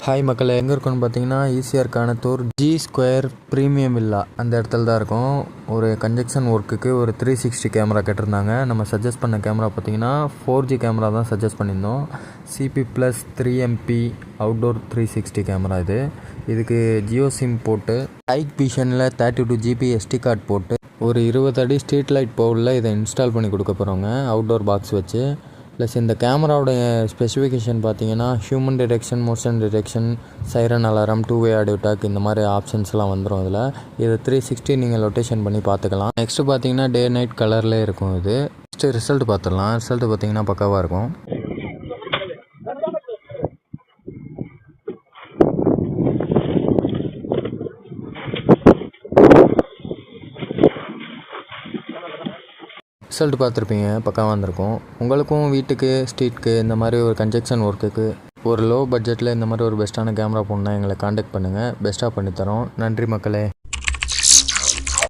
Hi மக்களே, எங்கே இருக்கோன்னு பார்த்தீங்கன்னா ECR Kanathur G square premium villa அந்த இடத்துல தான் இருக்கும். ஒரு கன்ஜெக்ஷன் ஒர்க்குக்கு ஒரு 360 கேமரா கேட்டிருந்தாங்க. நம்ம சஜஸ்ட் பண்ண கேமரா பார்த்தீங்கன்னா 4G கேமரா தான் சஜஸ்ட் பண்ணியிருந்தோம். CP+ 3MP அவுட்டோர் 360 கேமரா இதுக்கு ஜியோ சிம் போட்டு ஹைக் விஷனில் 32 GB SD கார்டு போட்டு ஒரு 20 அடி ஸ்ட்ரீட் லைட் போர்டில் இதை இன்ஸ்டால் பண்ணி கொடுக்க போகிறோங்க, அவுட்டோர் பாக்ஸ் வச்சு. ப்ளஸ் இந்த கேமராவோடைய ஸ்பெசிஃபிகேஷன் பார்த்தீங்கன்னா human detection, motion detection, siren alarm, 2-வே ஆடியோ டாக் இந்த மாதிரி ஆப்ஷன்ஸ்லாம் வந்துடும். இதில் இதை 360 நீங்கள் லொட்டேஷன் பண்ணி பார்த்துக்கலாம். நெக்ஸ்ட்டு பார்த்தீங்கன்னா டே நைட் கலரில் இருக்கும். நெக்ஸ்ட்டு ரிசல்ட் பார்த்துடலாம். ரிசல்ட்டு பார்த்தீங்கன்னா பக்காவாக இருக்கும். ரிசல்ட் பார்த்துருப்பீங்க, பக்காவாக வந்திருக்கும். உங்களுக்கும் வீட்டுக்கு, ஸ்ட்ரீட்க்கு இந்த மாதிரி ஒரு கன்ஜெக்ஷன் ஒர்க்குக்கு ஒரு லோ பட்ஜெட்டில் இந்த மாதிரி ஒரு பெஸ்ட்டான கேமரா போடணுன்னா எங்களை காண்டாக்ட் பண்ணுங்கள். பெஸ்ட்டாக பண்ணித்தரோம். நன்றி மக்களே.